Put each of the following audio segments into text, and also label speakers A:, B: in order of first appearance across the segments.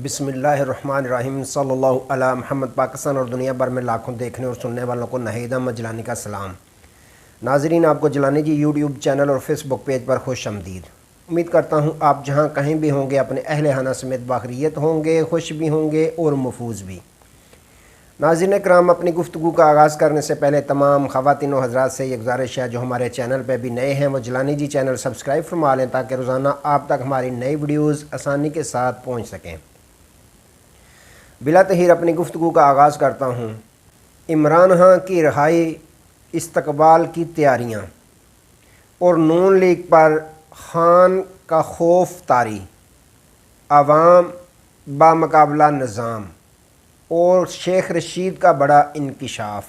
A: بسم اللہ الرحمن الرحیم صلی اللہ علیہ محمد۔ پاکستان اور دنیا بھر میں لاکھوں دیکھنے اور سننے والوں کو ناہید احمد جیلانی کا سلام۔ ناظرین، آپ کو جیلانی جی یوٹیوب چینل اور فیس بک پیج پر خوش آمدید۔ امید کرتا ہوں آپ جہاں کہیں بھی ہوں گے اپنے اہل خانہ سمیت باخیریت ہوں گے، خوش بھی ہوں گے اور محفوظ بھی۔ ناظرین کرام، اپنی گفتگو کا آغاز کرنے سے پہلے تمام خواتین و حضرات سے یہ گزارش ہے جو ہمارے چینل پہ بھی نئے ہیں وہ جیلانی جی چینل سبسکرائب فرما لیں تاکہ روزانہ آپ تک ہماری نئی ویڈیوز آسانی کے ساتھ پہنچ سکیں۔ بلا تاخیر اپنی گفتگو کا آغاز کرتا ہوں۔ عمران خان کی رہائی، استقبال کی تیاریاں اور نون لیگ پر خان کا خوف طاری، عوام بامقابلہ نظام اور شیخ رشید کا بڑا انکشاف،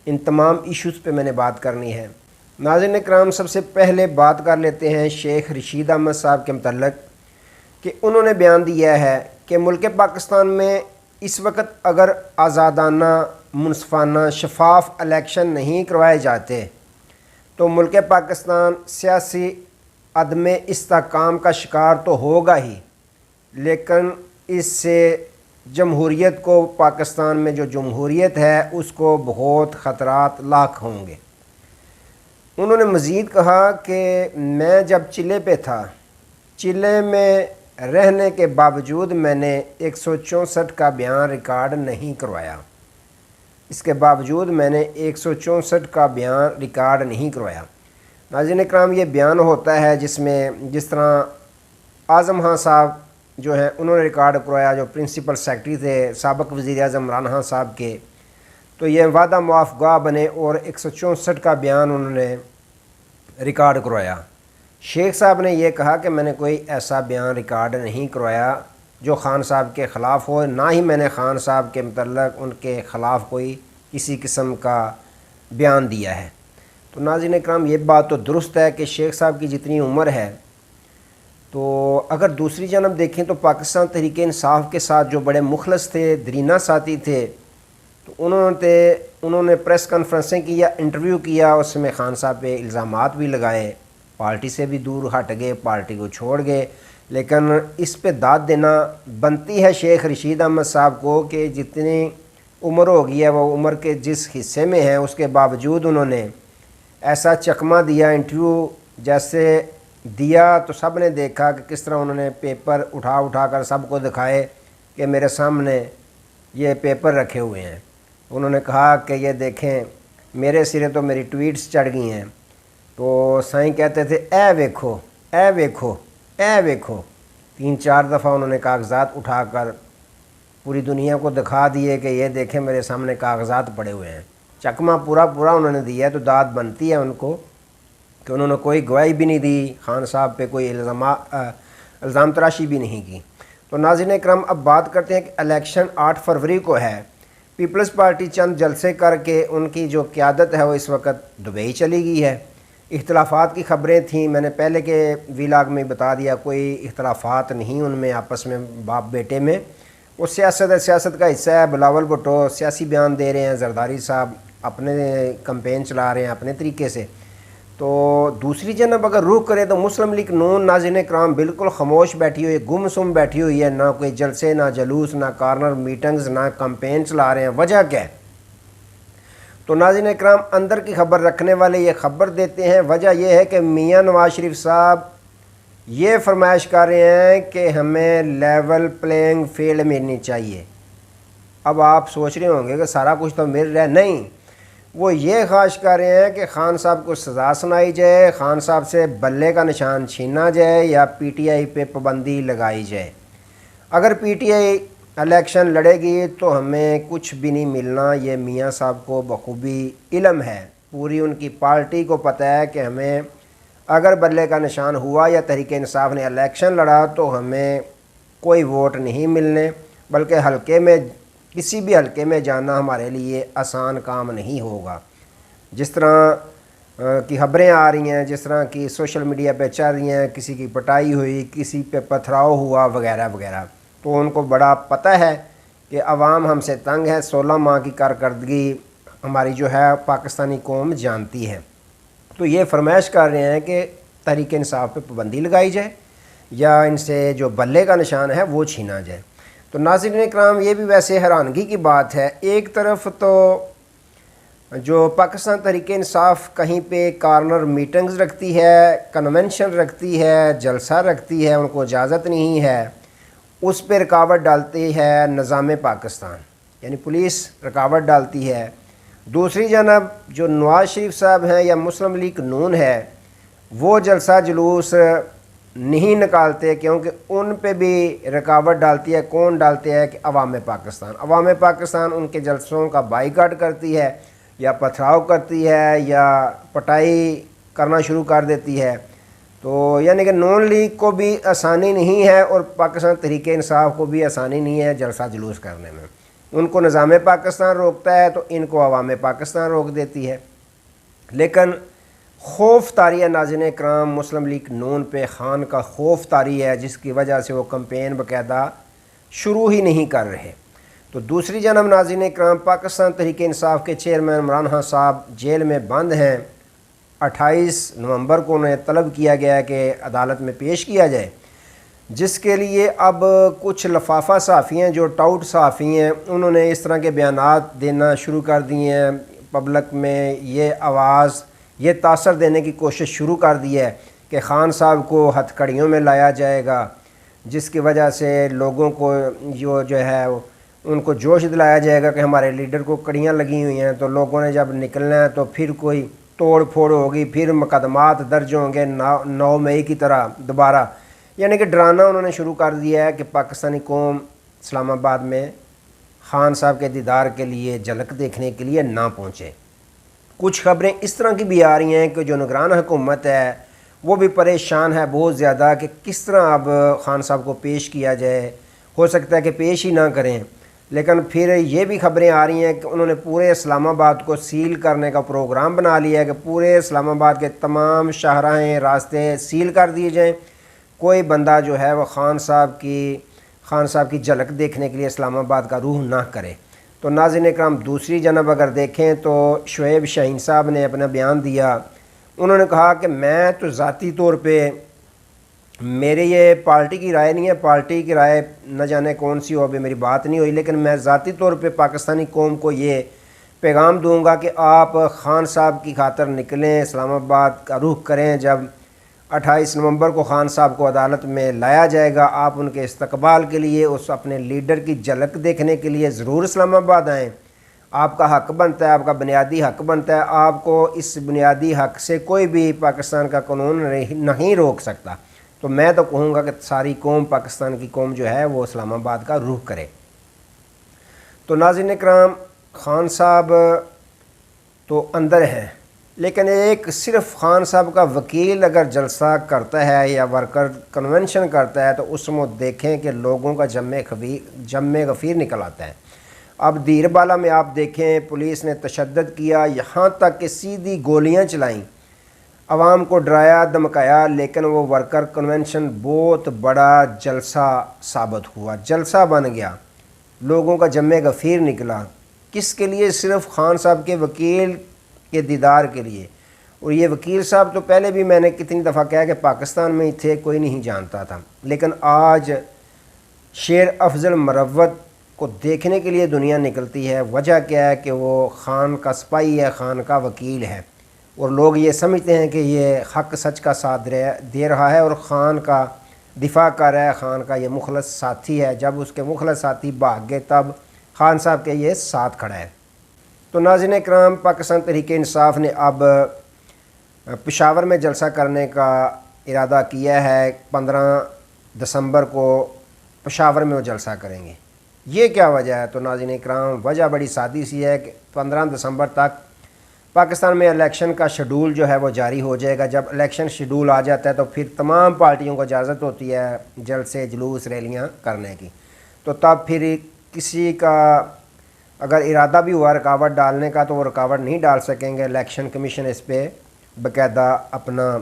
A: ان تمام ایشوز پہ میں نے بات کرنی ہے۔ ناظرین اکرام، سب سے پہلے بات کر لیتے ہیں شیخ رشید احمد صاحب کے متعلق کہ انہوں نے بیان دیا ہے کہ ملک پاکستان میں اس وقت اگر آزادانہ، منصفانہ، شفاف الیکشن نہیں کروائے جاتے تو ملک پاکستان سیاسی عدم استحکام کا شکار تو ہوگا ہی، لیکن اس سے جمہوریت کو، پاکستان میں جو جمہوریت ہے اس کو بہت خطرات لاحق ہوں گے۔ انہوں نے مزید کہا کہ میں جب چلے پہ تھا، چلے میں رہنے کے باوجود میں نے 164 کا بیان ریکارڈ نہیں کروایا۔ اس کے باوجود میں نے 164 کا بیان ریکارڈ نہیں کروایا۔ ناظرین اکرام، یہ بیان ہوتا ہے جس طرح اعظم خان صاحب جو ہیں انہوں نے ریکارڈ کروایا، جو پرنسپل سیکرٹری تھے سابق وزیر اعظم عمران خان صاحب کے، تو یہ وعدہ معاف گواہ بنے اور 164 کا بیان انہوں نے ریکارڈ کروایا۔ شیخ صاحب نے یہ کہا کہ میں نے کوئی ایسا بیان ریکارڈ نہیں کروایا جو خان صاحب کے خلاف ہو، نہ ہی میں نے خان صاحب کے متعلق ان کے خلاف کوئی کسی قسم کا بیان دیا ہے۔ تو ناظرین اکرام، یہ بات تو درست ہے کہ شیخ صاحب کی جتنی عمر ہے، تو اگر دوسری جانب دیکھیں تو پاکستان تحریک انصاف کے ساتھ جو بڑے مخلص تھے، درینہ ساتھی تھے، تو انہوں نے پریس کانفرنسیں کی یا انٹرویو کیا، اس میں خان صاحب پہ الزامات بھی لگائے، پارٹی سے بھی دور ہٹ گئے، پارٹی کو چھوڑ گئے، لیکن اس پہ داد دینا بنتی ہے شیخ رشید احمد صاحب کو کہ جتنی عمر ہو گئی ہے، وہ عمر کے جس حصے میں ہیں اس کے باوجود انہوں نے ایسا چکمہ دیا، انٹرویو جیسے دیا تو سب نے دیکھا کہ کس طرح انہوں نے پیپر اٹھا کر سب کو دکھائے کہ میرے سامنے یہ پیپر رکھے ہوئے ہیں۔ انہوں نے کہا کہ یہ دیکھیں، میرے سرے تو میری ٹویٹس چڑھ گئی ہیں۔ تو سائیں کہتے تھے اے ویکھو، اے ویکھو، اے ویکھو، 3-4 دفعہ انہوں نے کاغذات اٹھا کر پوری دنیا کو دکھا دیے کہ یہ دیکھیں میرے سامنے کاغذات پڑے ہوئے ہیں۔ چکمہ پورا انہوں نے دیا ہے، تو داد بنتی ہے ان کو کہ انہوں نے کوئی گواہی بھی نہیں دی، خان صاحب پہ کوئی الزام تراشی بھی نہیں کی۔ تو ناظرین اکرام، اب بات کرتے ہیں کہ الیکشن 8 فروری کو ہے۔ پیپلز پارٹی چند جلسے کر کے ان کی جو قیادت ہے وہ اس وقت دبئی چلی گئی ہے۔ اختلافات کی خبریں تھیں، میں نے پہلے کے ویلاگ میں بتا دیا، کوئی اختلافات نہیں ان میں آپس میں، باپ بیٹے میں۔ وہ سیاست ہے، سیاست کا حصہ ہے۔ بلاول بھٹو سیاسی بیان دے رہے ہیں، زرداری صاحب اپنے کمپین چلا رہے ہیں اپنے طریقے سے۔ تو دوسری جانب اگر رخ کرے تو مسلم لیگ نون، ناظرین اکرام، بالکل خاموش بیٹھی ہوئی ہے، گم سم بیٹھی ہوئی ہے، نہ کوئی جلسے، نہ جلوس، نہ کارنر میٹنگز، نہ کمپین چلا رہے ہیں۔ وجہ کیا ہے؟ تو ناظرین اکرام، اندر کی خبر رکھنے والے یہ خبر دیتے ہیں، وجہ یہ ہے کہ میاں نواز شریف صاحب یہ فرمائش کر رہے ہیں کہ ہمیں لیول پلینگ فیلڈ ملنی چاہیے۔ اب آپ سوچ رہے ہوں گے کہ سارا کچھ تو مل رہا ہے، نہیں، وہ یہ خواہش کر رہے ہیں کہ خان صاحب کو سزا سنائی جائے، خان صاحب سے بلے کا نشان چھینا جائے یا پی ٹی آئی پہ پابندی لگائی جائے۔ اگر پی ٹی آئی الیکشن لڑے گی تو ہمیں کچھ بھی نہیں ملنا، یہ میاں صاحب کو بخوبی علم ہے، پوری ان کی پارٹی کو پتہ ہے کہ ہمیں اگر بلے کا نشان ہوا یا تحریک انصاف نے الیکشن لڑا تو ہمیں کوئی ووٹ نہیں ملنے، بلکہ حلقے میں، کسی بھی حلقے میں جانا ہمارے لیے آسان کام نہیں ہوگا۔ جس طرح کی خبریں آ رہی ہیں، جس طرح کی سوشل میڈیا پہ چل رہی ہیں، کسی کی پٹائی ہوئی، کسی پہ پتھراؤ ہوا وغیرہ وغیرہ، تو ان کو بڑا پتہ ہے کہ عوام ہم سے تنگ ہے۔ 16 ماہ کی کارکردگی ہماری جو ہے پاکستانی قوم جانتی ہے۔ تو یہ فرمائش کر رہے ہیں کہ تحریک انصاف پہ پابندی لگائی جائے یا ان سے جو بلے کا نشان ہے وہ چھینا جائے۔ تو ناظرین اکرام یہ بھی ویسے حیرانگی کی بات ہے، ایک طرف تو جو پاکستان تحریک انصاف کہیں پہ کارنر میٹنگز رکھتی ہے، کنونشن رکھتی ہے، جلسہ رکھتی ہے، ان کو اجازت نہیں ہے، اس پہ رکاوٹ ڈالتی ہے نظام پاکستان، یعنی پولیس رکاوٹ ڈالتی ہے۔ دوسری جانب جو نواز شریف صاحب ہیں یا مسلم لیگ نون ہے، وہ جلسہ جلوس نہیں نکالتے، کیونکہ ان پہ بھی رکاوٹ ڈالتی ہے۔ کون ڈالتے ہے کہ عوام پاکستان ان کے جلسوں کا بائیکاٹ کرتی ہے، یا پتھراؤ کرتی ہے، یا پٹائی کرنا شروع کر دیتی ہے۔ تو یعنی کہ نون لیگ کو بھی آسانی نہیں ہے اور پاکستان تحریک انصاف کو بھی آسانی نہیں ہے جلسہ جلوس کرنے میں۔ ان کو نظام پاکستان روکتا ہے تو ان کو عوام پاکستان روک دیتی ہے۔ لیکن خوف طاری ہے ناظرین اکرام، مسلم لیگ نون پہ خان کا خوف طاری ہے، جس کی وجہ سے وہ کمپین باقاعدہ شروع ہی نہیں کر رہے۔ تو دوسری جانب ناظرین اکرام، پاکستان تحریک انصاف کے چیئرمین عمران خان صاحب جیل میں بند ہیں۔ 28 نومبر کو انہیں طلب کیا گیا ہے کہ عدالت میں پیش کیا جائے، جس کے لیے اب کچھ لفافہ صحافی ہیں جو ٹاؤٹ صحافی ہیں، انہوں نے اس طرح کے بیانات دینا شروع کر دیے ہیں، پبلک میں یہ آواز، یہ تاثر دینے کی کوشش شروع کر دی ہے کہ خان صاحب کو ہتھ کڑیوں میں لایا جائے گا، جس کی وجہ سے لوگوں کو جو ہے ان کو جوش دلایا جائے گا کہ ہمارے لیڈر کو کڑیاں لگی ہوئی ہیں، تو لوگوں نے جب نکلنا ہے تو پھر کوئی توڑ پھوڑ ہوگی، پھر مقدمات درج ہوں گے 9 مئی کی طرح دوبارہ۔ یعنی کہ ڈرانا انہوں نے شروع کر دیا ہے کہ پاکستانی قوم اسلام آباد میں خان صاحب کے دیدار کے لیے جھلک دیکھنے کے لیے نہ پہنچے۔ کچھ خبریں اس طرح کی بھی آ رہی ہیں کہ جو نگران حکومت ہے وہ بھی پریشان ہے بہت زیادہ کہ کس طرح اب خان صاحب کو پیش کیا جائے، ہو سکتا ہے کہ پیش ہی نہ کریں۔ لیکن پھر یہ بھی خبریں آ رہی ہیں کہ انہوں نے پورے اسلام آباد کو سیل کرنے کا پروگرام بنا لیا ہے کہ پورے اسلام آباد کے تمام شاہراہیں، راستے سیل کر دیے جائیں، کوئی بندہ جو ہے وہ خان صاحب کی جھلک دیکھنے کے لیے اسلام آباد کا روح نہ کرے۔ تو ناظرین اکرام، دوسری جانب اگر دیکھیں تو شعیب شاہین صاحب نے اپنا بیان دیا، انہوں نے کہا کہ میں تو ذاتی طور پہ، میرے یہ پارٹی کی رائے نہیں ہے، پارٹی کی رائے نہ جانے کون سی ہو، ابھی میری بات نہیں ہوئی، لیکن میں ذاتی طور پہ پاکستانی قوم کو یہ پیغام دوں گا کہ آپ خان صاحب کی خاطر نکلیں، اسلام آباد کا رخ کریں۔ جب 28 نومبر کو خان صاحب کو عدالت میں لایا جائے گا، آپ ان کے استقبال کے لیے، اس اپنے لیڈر کی جھلک دیکھنے کے لیے ضرور اسلام آباد آئیں۔ آپ کا حق بنتا ہے، آپ کا بنیادی حق بنتا ہے، آپ کو اس بنیادی حق سے کوئی بھی پاکستان کا قانون نہیں روک سکتا۔ تو میں تو کہوں گا کہ ساری قوم، پاکستان کی قوم جو ہے وہ اسلام آباد کا رخ کرے۔ تو ناظرین اکرام، خان صاحب تو اندر ہیں، لیکن ایک صرف خان صاحب کا وکیل اگر جلسہ کرتا ہے یا ورکر کنونشن کرتا ہے تو اس میں دیکھیں کہ لوگوں کا جم غفیر نکل آتا ہے۔ اب دیر بالا میں آپ دیکھیں پولیس نے تشدد کیا، یہاں تک کہ سیدھی گولیاں چلائیں، عوام کو ڈرایا دھمکایا، لیکن وہ ورکر کنونشن بہت بڑا جلسہ ثابت ہوا، جلسہ بن گیا، لوگوں کا جم غفیر نکلا۔ کس کے لیے؟ صرف خان صاحب کے وکیل کے دیدار کے لیے۔ اور یہ وکیل صاحب تو پہلے بھی میں نے کتنی دفعہ کہا کہ پاکستان میں ہی تھے، کوئی نہیں جانتا تھا، لیکن آج شیر افضل مروت کو دیکھنے کے لیے دنیا نکلتی ہے۔ وجہ کیا ہے کہ وہ خان کا سپاہی ہے، خان کا وکیل ہے، اور لوگ یہ سمجھتے ہیں کہ یہ حق سچ کا ساتھ دے رہا ہے اور خان کا دفاع کر رہا ہے، خان کا یہ مخلص ساتھی ہے۔ جب اس کے مخلص ساتھی بھاگ گئے تب خان صاحب کے یہ ساتھ کھڑا ہے۔ تو ناظرین اکرام، پاکستان تحریک انصاف نے اب پشاور میں جلسہ کرنے کا ارادہ کیا ہے۔ 15 دسمبر کو پشاور میں وہ جلسہ کریں گے۔ یہ کیا وجہ ہے؟ تو ناظرین اکرام، وجہ بڑی سادی سی ہے کہ 15 دسمبر تک پاکستان میں الیکشن کا شیڈول جو ہے وہ جاری ہو جائے گا۔ جب الیکشن شیڈول آ جاتا ہے تو پھر تمام پارٹیوں کو اجازت ہوتی ہے جلسے، جلوس، ریلیاں کرنے کی۔ تو تب پھر کسی کا اگر ارادہ بھی ہوا رکاوٹ ڈالنے کا تو وہ رکاوٹ نہیں ڈال سکیں گے، الیکشن کمیشن اس پہ باقاعدہ اپنا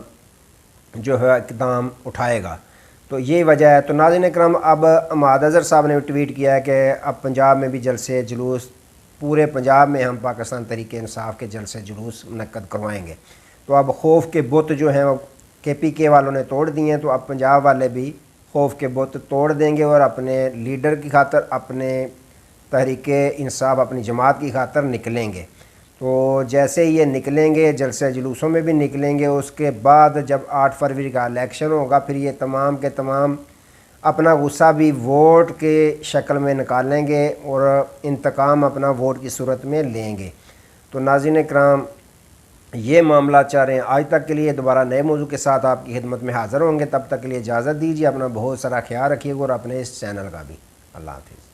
A: جو ہے اقدام اٹھائے گا۔ تو یہ وجہ ہے۔ تو ناظرین اکرام، اب اماد اظہر صاحب نے ٹویٹ کیا ہے کہ اب پنجاب میں بھی جلسے جلوس، پورے پنجاب میں ہم پاکستان تحریک انصاف کے جلسے جلوس منعقد کروائیں گے۔ تو اب خوف کے بت جو ہیں وہ KPK والوں نے توڑ دیے ہیں، تو اب پنجاب والے بھی خوف کے بت توڑ دیں گے اور اپنے لیڈر کی خاطر، اپنے تحریک انصاف، اپنی جماعت کی خاطر نکلیں گے۔ تو جیسے یہ نکلیں گے، جلسے جلوسوں میں بھی نکلیں گے، اس کے بعد جب 8 فروری کا الیکشن ہوگا، پھر یہ تمام کے تمام اپنا غصہ بھی ووٹ کے شکل میں نکالیں گے اور انتقام اپنا ووٹ کی صورت میں لیں گے۔ تو ناظرین کرام، یہ معاملہ چاہ رہے ہیں۔ آج تک کے لیے دوبارہ نئے موضوع کے ساتھ آپ کی خدمت میں حاضر ہوں گے، تب تک کے لیے اجازت دیجیے، اپنا بہت سارا خیال رکھیے گا اور اپنے اس چینل کا بھی۔ اللہ حافظ۔